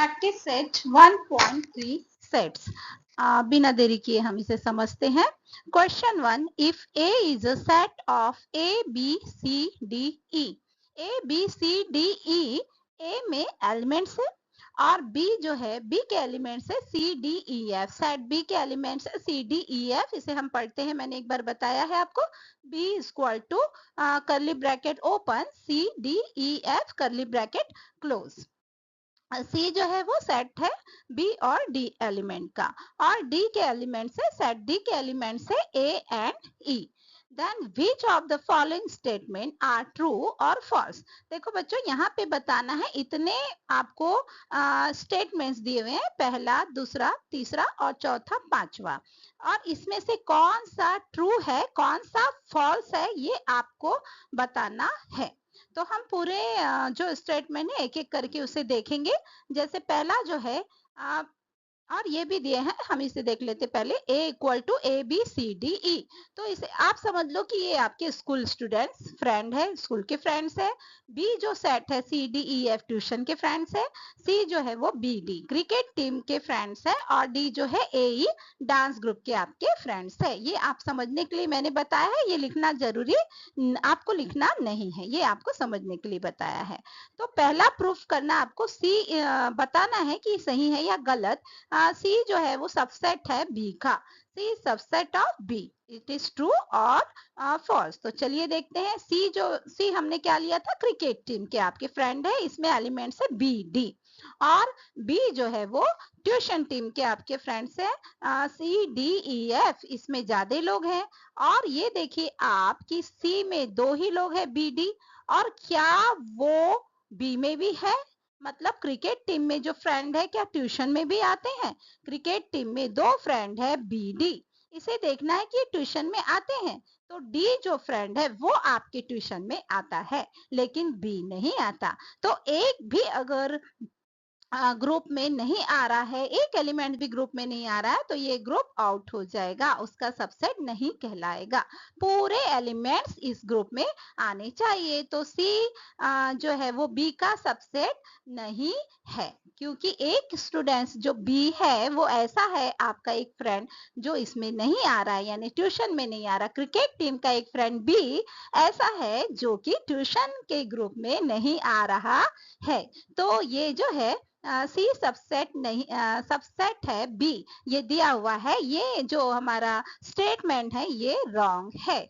Practice set 1.3 sets. बिना देरी किए हम इसे समझते हैं। Question 1, if A is a set of A B C D E, A B C D E A में एलिमेंट्स है और बी जो है बी के एलिमेंट्स है C D E F. Set B के एलिमेंट्स है सी डी ई एफ। इसे हम पढ़ते हैं, मैंने एक बार बताया है आपको। B equal to curly bracket open C D E F curly bracket close. C जो है वो सेट है बी और डी एलिमेंट का, और डी के एलिमेंट से सेट डी के एलिमेंट से A and E. Then which of the following statement are true और फॉल्स। देखो बच्चों, यहाँ पे बताना है, इतने आपको स्टेटमेंट्स दिए हुए हैं, पहला, दूसरा, तीसरा और चौथा, पांचवा, और इसमें से कौन सा ट्रू है कौन सा फॉल्स है ये आपको बताना है। तो हम पूरे जो स्टेटमेंट है एक एक करके उसे देखेंगे। जैसे पहला जो है और ये भी दिए हैं, हम इसे देख लेते पहले। a equal to A B C D E, तो इसे आप समझ लो कि ये आपके स्कूल स्टूडेंट्स फ्रेंड है, स्कूल के फ्रेंड्स है। b जो सेट है C D E F tuition के फ्रेंड्स है। c जो है वो बी डी क्रिकेट टीम के फ्रेंड्स है, और d जो है ए ई डांस ग्रुप के आपके फ्रेंड्स है। ये आप समझने के लिए मैंने बताया है, ये लिखना जरूरी आपको लिखना नहीं है, ये आपको समझने के लिए बताया है। तो पहला प्रूफ करना आपको सी बताना है कि सही है या गलत। सी जो है वो सबसेट है बी का, C subset of B, it is true और फॉल्स। तो चलिए देखते हैं। सी हमने क्या लिया था, क्रिकेट टीम के आपके फ्रेंड है, इसमें एलिमेंट्स है बी डी, और बी जो है वो ट्यूशन टीम के आपके फ्रेंड्स है सी डी ई एफ, इसमें ज्यादा लोग हैं। और ये देखिए आप कि सी में दो ही लोग हैं बी डी, और क्या वो बी में भी है, मतलब क्रिकेट टीम में जो फ्रेंड है क्या ट्यूशन में भी आते हैं। क्रिकेट टीम में दो फ्रेंड है बी डी, इसे देखना है कि ट्यूशन में आते हैं। तो डी जो फ्रेंड है वो आपके ट्यूशन में आता है, लेकिन बी नहीं आता। तो एक भी अगर ग्रुप में नहीं आ रहा है, एक एलिमेंट भी ग्रुप में नहीं आ रहा है, तो ये ग्रुप आउट हो जाएगा, उसका सबसेट नहीं कहलाएगा। पूरे एलिमेंट्स इस ग्रुप में आने चाहिए। तो सी जो है वो बी का सबसेट नहीं है, क्योंकि एक स्टूडेंट्स जो बी है वो ऐसा है, आपका एक फ्रेंड जो इसमें नहीं आ रहा है, यानी ट्यूशन में नहीं आ रहा। क्रिकेट टीम का एक फ्रेंड बी ऐसा है जो कि ट्यूशन के ग्रुप में नहीं आ रहा है। तो ये जो है सी सबसेट नहीं, सबसेट है बी, ये दिया हुआ है, ये जो हमारा स्टेटमेंट है ये रॉन्ग है।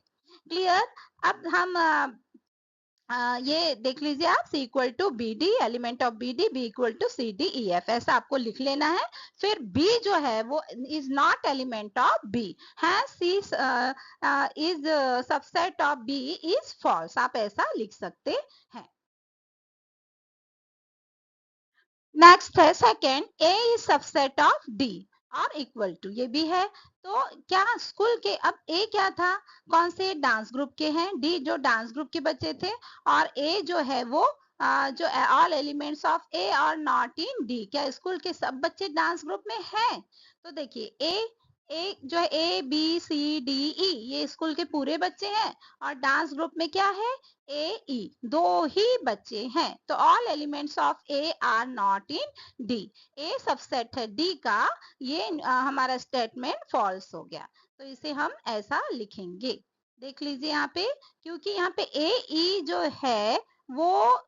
क्लियर। अब हम ये देख लीजिए आप, C equal to B D, element of B D, B equal to C D E F, ऐसा आपको लिख लेना है। फिर बी जो है वो is not element of B है, C is subset of B is false, आप ऐसा लिख सकते हैं। नेक्स्ट है second, A is subset of D और इक्वल टू, ये भी है। तो क्या स्कूल के, अब ए क्या था, कौन से डांस ग्रुप के हैं, डी जो डांस ग्रुप के बच्चे थे, और ए जो है वो जो all elements of A R not in D, क्या स्कूल के सब बच्चे डांस ग्रुप में हैं। तो देखिए ए जो है ए बी सी डी ई, ये स्कूल के पूरे बच्चे हैं, और डांस ग्रुप में क्या है, ए ई, दो ही बच्चे हैं। तो all elements of A R not in D, A subset है डी का, ये हमारा स्टेटमेंट फॉल्स हो गया। तो इसे हम ऐसा लिखेंगे, देख लीजिए यहाँ पे, क्योंकि यहाँ पे ए ई जो है वो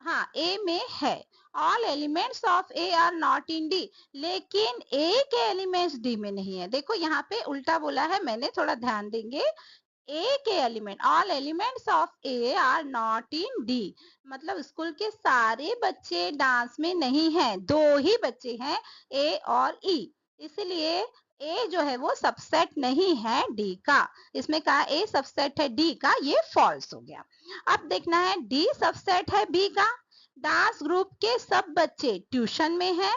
हाँ ए में है, all elements of A R not in D, लेकिन ए के एलिमेंट्स डी में नहीं है। देखो यहाँ पे उल्टा बोला है मैंने, थोड़ा ध्यान देंगे। ए के element, all elements of A R not in D, मतलब स्कूल के सारे बच्चे डांस में नहीं हैं, दो ही बच्चे हैं ए और ई, इसलिए ए जो है वो सबसेट नहीं है डी का। इसमें कहा ए सबसेट है डी का, ये फॉल्स हो गया। अब देखना है डी सबसेट है बी का, डांस ग्रुप के सब बच्चे ट्यूशन में हैं,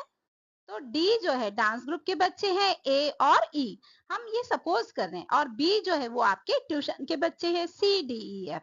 तो डी जो है डांस ग्रुप के बच्चे हैं ए और ई, हम ये सपोज कर रहे हैं, और बी जो है वो आपके ट्यूशन के बच्चे हैं सी डी ई एफ।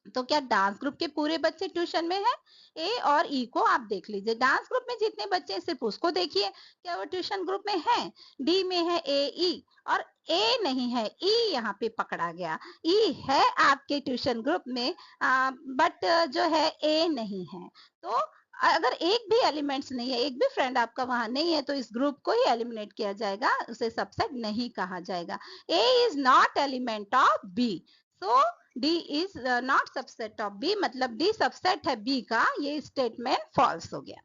तो क्या डांस ग्रुप के पूरे बच्चे ट्यूशन में हैं, ए और ई को आप देख लीजिए, डांस ग्रुप में जितने बच्चे हैं सिर्फ उसको देखिए, क्या वो ट्यूशन ग्रुप में है। डी में है ए ई, और ए नहीं है, ई यहाँ पे पकड़ा गया, ई है आपके ट्यूशन ग्रुप में, बट जो है ए नहीं है। तो अगर एक भी एलिमेंट्स नहीं है, एक भी फ्रेंड आपका वहां नहीं है, तो इस ग्रुप को ही एलिमिनेट किया जाएगा, उसे सबसेट नहीं कहा जाएगा। A is not element of B, so D is not subset of B, मतलब डी सबसेट है बी का, ये स्टेटमेंट फॉल्स हो गया।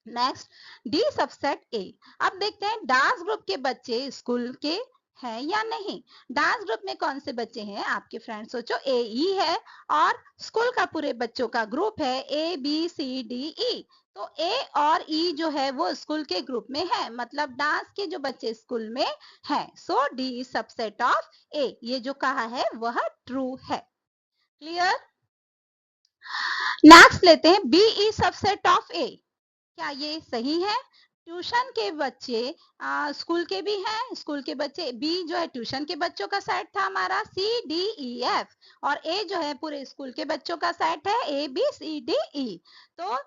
Next, D subset A. अब देखते हैं डांस ग्रुप के बच्चे स्कूल के हैं या नहीं। डांस ग्रुप में कौन से बच्चे हैं आपके फ्रेंड, सोचो, ए ई है और स्कूल का पूरे बच्चों का ग्रुप है ए बी सी डी ई। तो ए और ई जो है वो स्कूल के ग्रुप में है, मतलब डांस के जो बच्चे स्कूल में हैं, सो डी इज सबसेट ऑफ ए, ये जो कहा है वह ट्रू है। क्लियर। नेक्स्ट लेते हैं, बी इज सबसेट ऑफ ए। क्या ये सही है? ट्यूशन के बच्चे स्कूल के भी हैं, स्कूल के बच्चे, बी जो है ट्यूशन के बच्चों का सेट था हमारा, सी डी ई एफ, और ए जो है पूरे स्कूल के बच्चों का सेट है, ए बी सी डी ई। तो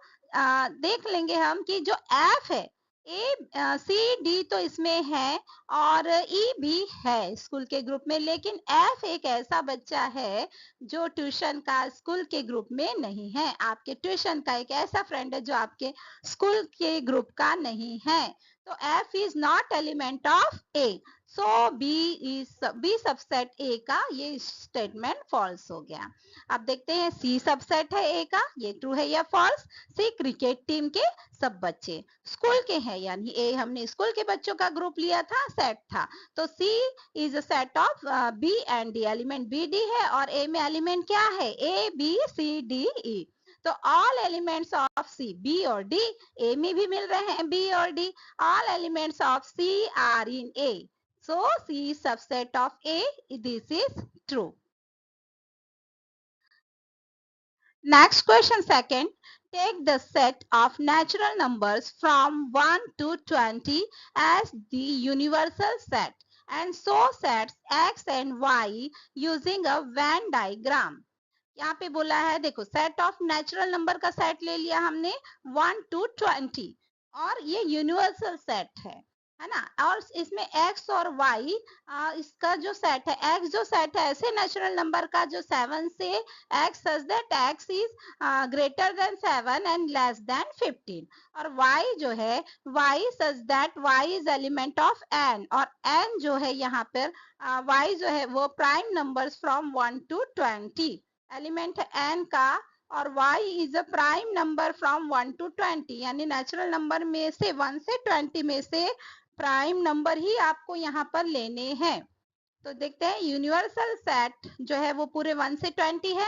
देख लेंगे हम कि जो एफ है, ए सी डी तो इसमें है और ई भी है स्कूल के ग्रुप में, लेकिन एफ एक ऐसा बच्चा है जो ट्यूशन का स्कूल के ग्रुप में नहीं है। आपके ट्यूशन का एक ऐसा फ्रेंड है जो आपके स्कूल के ग्रुप का नहीं है। तो F is not element of A, so B subset A का ये स्टेटमेंट फॉल्स हो गया। अब देखते हैं सी सबसेट है A का, ये ट्रू है या फॉल्स। सी क्रिकेट टीम के सब बच्चे स्कूल के हैं, यानी A हमने स्कूल के बच्चों का ग्रुप लिया था, सेट था, तो C is a set of B and D, element B D है और A में एलिमेंट क्या है, A B C D E। तो all elements of C, B और डी, ए में भी मिल रहे हैं बी और D, all elements of C are in A, so C subset of A, this is true. Next question second, take the set of natural numbers from 1 to 20 as the universal set and so sets x and y using a Venn diagram। यहाँ पे बोला है, देखो, set of natural number का set ले लिया हमने 1 to 20 और ये यूनिवर्सल सेट है ना, और इसमें x और y इसका जो सेट है, x जो सेट है ऐसे नेचुरल नंबर का जो 7 से x such that x is greater than 7 and less than 15, और y जो है y such that y is element of n, और n जो है यहाँ पर y जो है वो prime numbers from 1 to 20, element है n का, और y is a prime number from 1 to 20, यानी नेचुरल नंबर में से 1 से 20 में से प्राइम नंबर ही आपको यहाँ पर लेने हैं। तो देखते हैं यूनिवर्सल सेट जो है वो पूरे 1 से 20 है,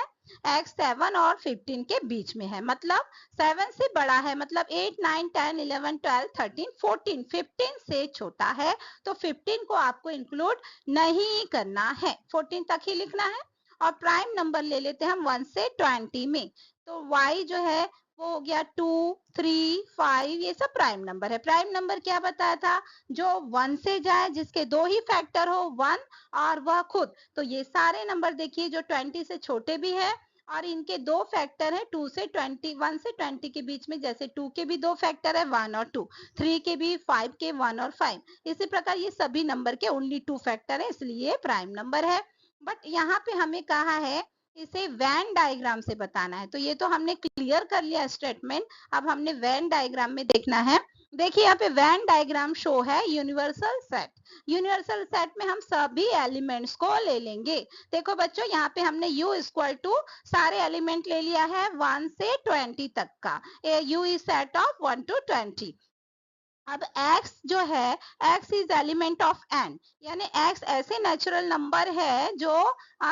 x 7 और 15 के बीच में है, मतलब 7 से बड़ा है, मतलब 8 9 10 11 12 13 14, 15 से छोटा है, तो 15 को आपको इंक्लूड नहीं करना है, 14 तक ही लिखना है। और प्राइम नंबर ले लेते हैं हम 1 से 20 में, तो y जो है वो हो गया 2 3 5, ये सब प्राइम नंबर है। प्राइम नंबर क्या बताया था, जो 1 से जाए, जिसके दो ही फैक्टर हो, 1 और वह खुद। तो ये सारे नंबर देखिए जो 20 से छोटे भी है और इनके दो फैक्टर है 2 से 20, 1 से 20 के बीच में, जैसे 2 के भी दो फैक्टर है 1 और 2, 3 के भी, 5 के 1 और 5, इसी प्रकार ये सभी नंबर के ओनली 2 फैक्टर है, इसलिए प्राइम नंबर है। बट यहाँ पे हमें कहा है इसे वैन डायग्राम से बताना है, तो ये तो हमने क्लियर कर लिया स्टेटमेंट, अब हमने वैन डायग्राम में देखना है। देखिए यहाँ पे वैन डायग्राम शो है यूनिवर्सल सेट, यूनिवर्सल सेट में हम सभी एलिमेंट्स को ले लेंगे। देखो बच्चों, यहाँ पे हमने u इक्वल टू सारे एलिमेंट ले लिया है 1 से 20 तक का, u is set of 1 to 20। अब x जो है, x is element of n, यानी x ऐसे नेचुरल नंबर है जो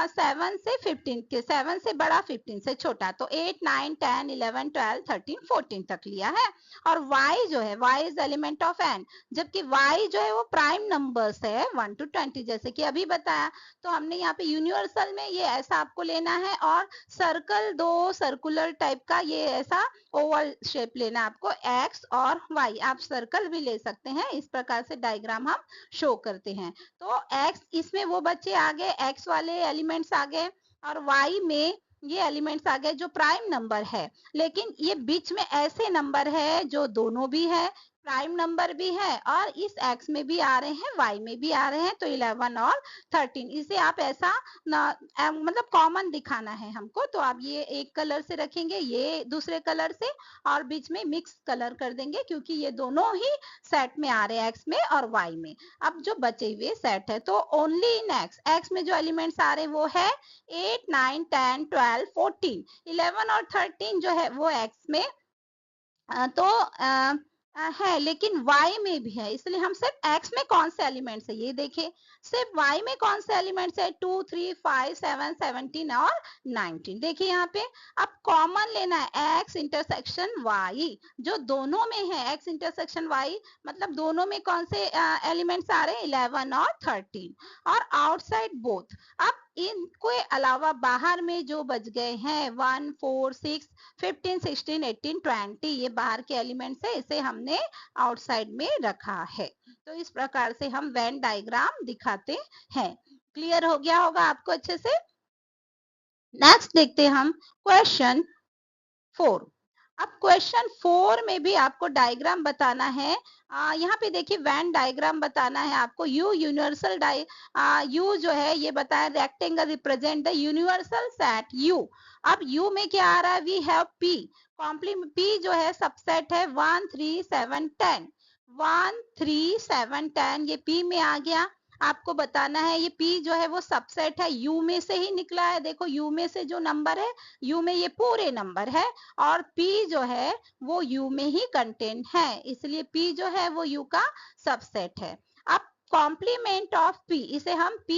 7 से 15 के, 7 से बड़ा 15 से छोटा, तो 8 9 10 11 12 13 14 तक लिया है। और y जो है, y is element of n, जबकि y जो है वो प्राइम नंबर्स है 1 to 20, जैसे कि अभी बताया। तो हमने यहाँ पे यूनिवर्सल में ये ऐसा आपको लेना है, और सर्कल, दो सर्कुलर टाइप का ये ऐसा ओवल शेप लेना आपको, x और y, आप सर्कल भी ले सकते हैं, इस प्रकार से डायग्राम हम शो करते हैं। तो x इसमें वो बच्चे आ गए, x वाले एलिमेंट्स आ गए, और y में ये एलिमेंट्स आ गए जो प्राइम नंबर है, लेकिन ये बीच में ऐसे नंबर है जो दोनों भी है, प्राइम नंबर भी है और इस x में भी आ रहे हैं, y में भी आ रहे हैं, तो 11 और 13 इसे आप ऐसा मतलब कॉमन दिखाना है हमको, तो आप ये एक कलर से रखेंगे, ये दूसरे कलर से, और बीच में मिक्स कलर कर देंगे क्योंकि ये दोनों ही सेट में आ रहे हैं, x में और y में। अब जो बचे हुए सेट है तो ओनली इन x में जो एलिमेंट्स आ रहे हैं वो है 8 9 10 12 14, 11 और 13 जो है वो x में तो है, लेकिन y में भी है, इसलिए हम सिर्फ x में कौन से एलिमेंट्स है ये देखें, सिर्फ y में कौन से एलिमेंट्स है 2 3 5 7 17 और 19। देखिए यहाँ पे अब कॉमन लेना है x इंटरसेक्शन y, जो दोनों में है x इंटरसेक्शन y, मतलब दोनों में कौन से एलिमेंट्स आ रहे हैं 11 और 13, और आउटसाइड बोथ। अब इनके अलावा बाहर में जो बच गए हैं 1 4 6 15 16 18 20, ये बाहर के एलिमेंट्स है, इसे हमने आउटसाइड में रखा है। तो इस प्रकार से हम वेन डायग्राम दिखाते हैं। क्लियर हो गया होगा आपको अच्छे से। नेक्स्ट देखते हैं हम क्वेश्चन 4। अब क्वेश्चन 4 में भी आपको डायग्राम बताना है। यहाँ पे देखिए वेन डायग्राम बताना है आपको। यू यूनिवर्सल यू जो है ये बताया rectangle represent the universal set U. अब यू में क्या आ रहा है, we have P complement, P जो है सबसेट है 1 3 7 10, 1 3 7 10 ये पी में आ गया। आपको बताना है ये p जो है वो सबसेट है, u में से ही निकला है। देखो u में से जो नंबर है, u में ये पूरे नंबर है, और p जो है वो u में ही कंटेंट है, इसलिए p जो है वो u का सबसेट है। अब कॉम्प्लीमेंट ऑफ p, इसे हम p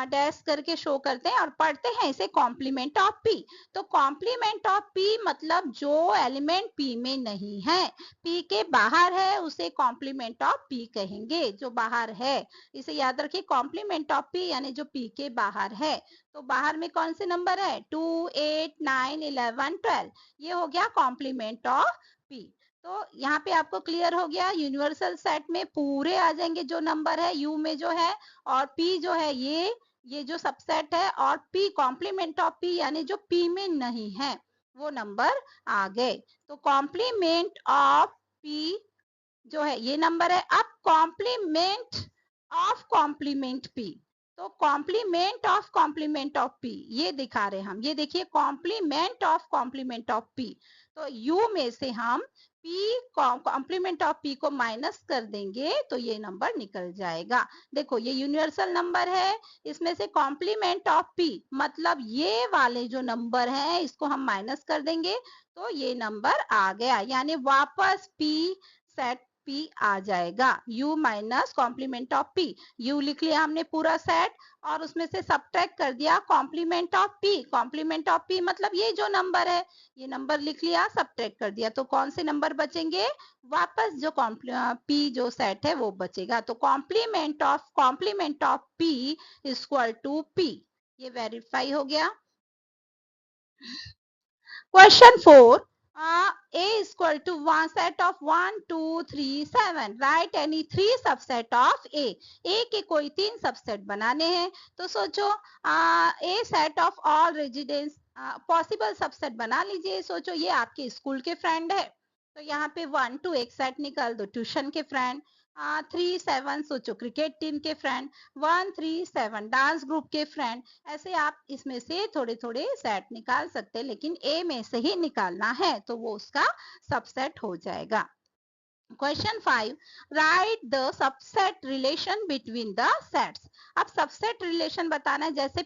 डैश करके शो करते हैं और पढ़ते हैं इसे कॉम्प्लीमेंट ऑफ p। तो कॉम्प्लीमेंट ऑफ p मतलब जो एलिमेंट p में नहीं है, p के बाहर है, उसे कॉम्प्लीमेंट ऑफ p कहेंगे, जो बाहर है। इसे याद रखिए कॉम्प्लीमेंट ऑफ p यानी जो p के बाहर है। तो बाहर में कौन से नंबर है 2 8 9 11 12, ये हो गया कॉम्प्लीमेंट ऑफ p। तो यहाँ पे आपको क्लियर हो गया, यूनिवर्सल सेट में पूरे आ जाएंगे जो नंबर है u में जो है, और p जो है ये जो सबसेट है, और p कॉम्प्लीमेंट ऑफ p यानी जो p में नहीं है वो नंबर आ गए। तो कॉम्प्लीमेंट ऑफ p जो है ये नंबर है। अब कॉम्प्लीमेंट ऑफ कॉम्प्लीमेंट p, तो कॉम्प्लीमेंट ऑफ p ये दिखा रहे हैं हम। ये देखिए कॉम्प्लीमेंट ऑफ p, तो u में से हम p कॉम्प्लीमेंट ऑफ p को माइनस कर देंगे तो ये नंबर निकल जाएगा। देखो ये यूनिवर्सल नंबर है, इसमें से कॉम्प्लीमेंट ऑफ p मतलब ये वाले जो नंबर हैं इसको हम माइनस कर देंगे तो ये नंबर आ गया, यानी वापस p सेट p आ जाएगा। u minus complement of p, u लिख लिया हमने पूरा सेट और उसमें से सब्ट्रैक्ट कर दिया complement of p। Complement of p मतलब ये जो नंबर है, ये नंबर लिख लिया, सब्ट्रैक्ट कर दिया, तो कौन से नंबर बचेंगे, वापस जो p जो सेट है वो बचेगा। तो complement of p equal to p, ये वेरीफाई हो गया। Question 4. A is equal to one set of 1, 2, 3, 7. Write any three subset of A. A के कोई 3 सबसेट बनाने हैं, तो सोचो A set of all residents possible subset बना लीजिए। सोचो ये आपके स्कूल के फ्रेंड है, तो यहाँ पे 1 2 एक सेट निकाल दो ट्यूशन के फ्रेंड, 3 7 सोचो क्रिकेट टीम के फ्रेंड, 1 3 7 डांस ग्रुप के फ्रेंड। ऐसे आप इसमें से थोड़े थोड़े सेट निकाल सकते हैं, लेकिन ए में से ही निकालना है तो वो उसका सबसेट हो जाएगा। Question 5, right the subset relation between the sets. अब सबसेट रिलेशन बताना है, जैसे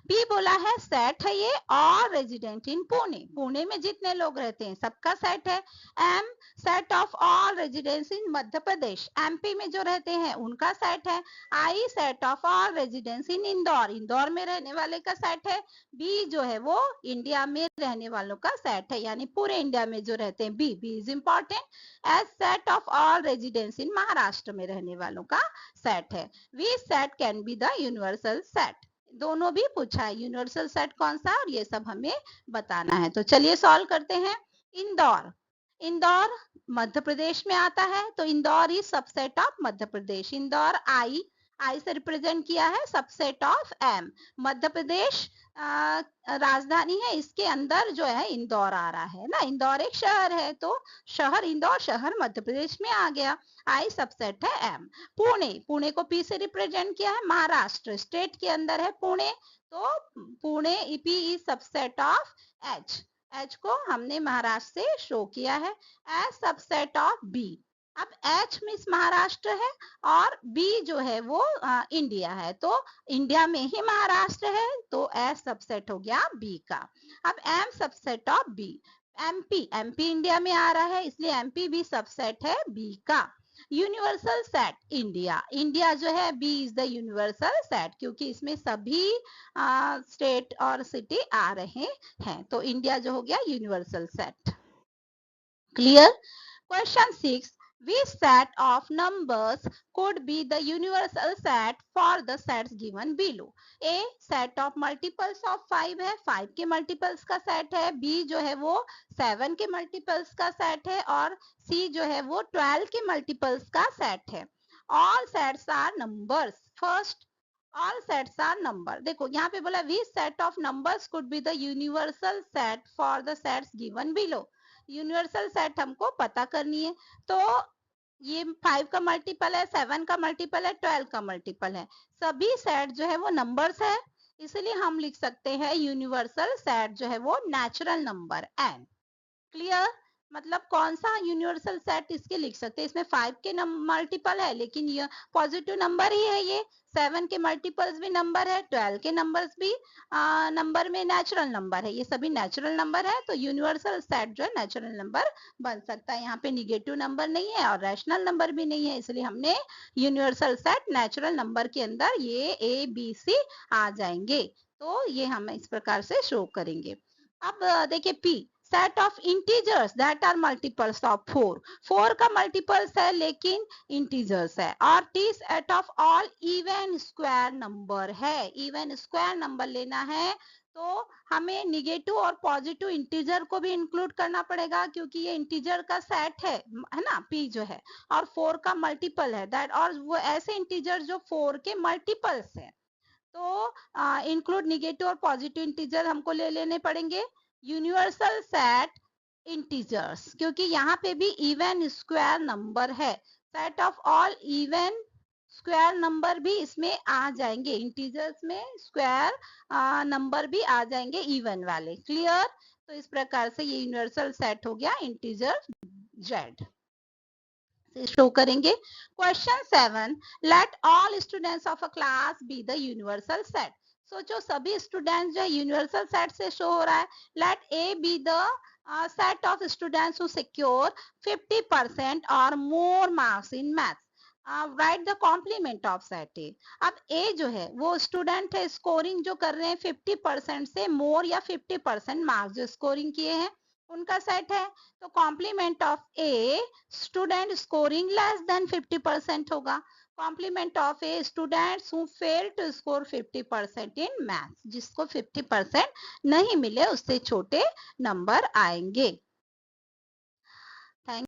P बोला है सेट है ये और रेजिडेंट इन पुणे, पुणे में जितने लोग रहते हैं सबका सेट है। M set of all residents in Madhya Pradesh, MP में जो रहते हैं उनका सेट है। I set of all residents इन इंदौर, इंदौर में रहने वाले का सेट है। B जो है वो इंडिया में रहने वालों का सेट है, यानी पूरे इंडिया में जो रहते हैं B is important. As set of all residence in Maharashtra में रहने वालों का सेट है। Which set can be the universal set, दोनों भी पूछा है, यूनिवर्सल सेट कौन सा और ये सब हमें बताना है। तो चलिए सॉल्व करते हैं। इंदौर, इंदौर मध्य प्रदेश में आता है, तो Indore is subset of Madhya Pradesh. Indore आई आई से रिप्रेजेंट किया है subset of M. Madhya Pradesh राजधानी है, इसके अंदर जो है इंदौर आ रहा है ना, इंदौर एक शहर है, तो शहर इंदौर शहर मध्य प्रदेश में आ गया। आई सबसेट है एम। पुणे, पुणे को पी से रिप्रेजेंट किया है, महाराष्ट्र स्टेट के अंदर है पुणे, तो Pune P is subset of H. H को हमने महाराष्ट्र से शो किया है एज सबसेट ऑफ बी। अब एच मीन्स महाराष्ट्र है और बी जो है वो इंडिया है, तो इंडिया में ही महाराष्ट्र है, तो एस सबसेट हो गया बी का। अब M subset of B. MP, MP India में आ रहा है, इसलिए एमपी भी सबसेट है बी का। यूनिवर्सल सेट इंडिया, इंडिया जो है B is the universal set, क्योंकि इसमें सभी स्टेट और सिटी आ रहे हैं, तो इंडिया जो हो गया universal set. Clear? Question 6. Which set of numbers could be the universal set for the sets given below? A. Set of multiples of 5 है, 5 के multiples का set है, B जो है वो 7 के multiples का set है, और C जो है वो 12 के multiples का set है. All sets are numbers. First, all sets are number. देखो यहाँ पे बोला which set of numbers could be the universal set for the sets given below. Universal set हमको पता करनी है, तो ये 5 का मल्टीपल है, 7 का मल्टीपल है, 12 का मल्टीपल है, सभी सेट जो है वो नंबर्स है, इसलिए हम लिख सकते हैं यूनिवर्सल सेट जो है वो नेचुरल नंबर एन। क्लियर? मतलब कौन सा यूनिवर्सल सेट इसके लिख सकते हैं, इसमें 5 के मल्टीपल है, लेकिन ये पॉजिटिव नंबर ही है, ये 7 के मल्टीपल्स भी नंबर है, 12 के नंबर्स भी नंबर में नेचुरल नंबर है, ये सभी नेचुरल नंबर है, तो यूनिवर्सल सेट जो है नेचुरल नंबर बन सकता है। यहाँ पे निगेटिव नंबर नहीं है और रैशनल नंबर भी नहीं है, इसलिए हमने यूनिवर्सल सेट नेचुरल नंबर के अंदर ये ए बी सी आ जाएंगे, तो ये हम इस प्रकार से शो करेंगे। अब देखिए P, set of integers that are multiples of 4, 4 का मल्टीपल्स है लेकिन इंटीजर्स है, और T set of all even square number है, इवन स्क्वायर नंबर लेना है तो हमें निगेटिव और पॉजिटिव इंटीजर को भी इंक्लूड करना पड़ेगा, क्योंकि ये इंटीजर का सेट है ना पी जो है, और 4 का मल्टीपल है दैट, और वो ऐसे इंटीजर जो 4 के मल्टीपल्स है, तो इंक्लूड निगेटिव और पॉजिटिव इंटीजर हमको ले लेने पड़ेंगे। यूनिवर्सल सेट इंटीजर्स, क्योंकि यहाँ पे भी इवन स्क्वायर नंबर है, set of all even square number भी इसमें आ जाएंगे, इंटीजर्स में स्क्वायर नंबर भी आ जाएंगे इवन वाले। क्लियर? तो इस प्रकार से ये यूनिवर्सल सेट हो गया इंटीजर जेड, शो करेंगे। Question 7, let all students of a class B the universal set. सोचो सभी स्टूडेंट्स जो यूनिवर्सल सेट से शो हो रहा है, let A B the set of students who secure 50% or more marks in maths. Write the complement of set A. अब A जो है वो स्टूडेंट है, स्कोरिंग जो कर रहे हैं 50% से मोर या 50% मार्क्स जो स्कोरिंग किए हैं उनका सेट है, तो complement of A student scoring less than 50% होगा। Complement of A students who fail to score 50% in maths, जिसको 50% नहीं मिले उससे छोटे नंबर आएंगे। थैंक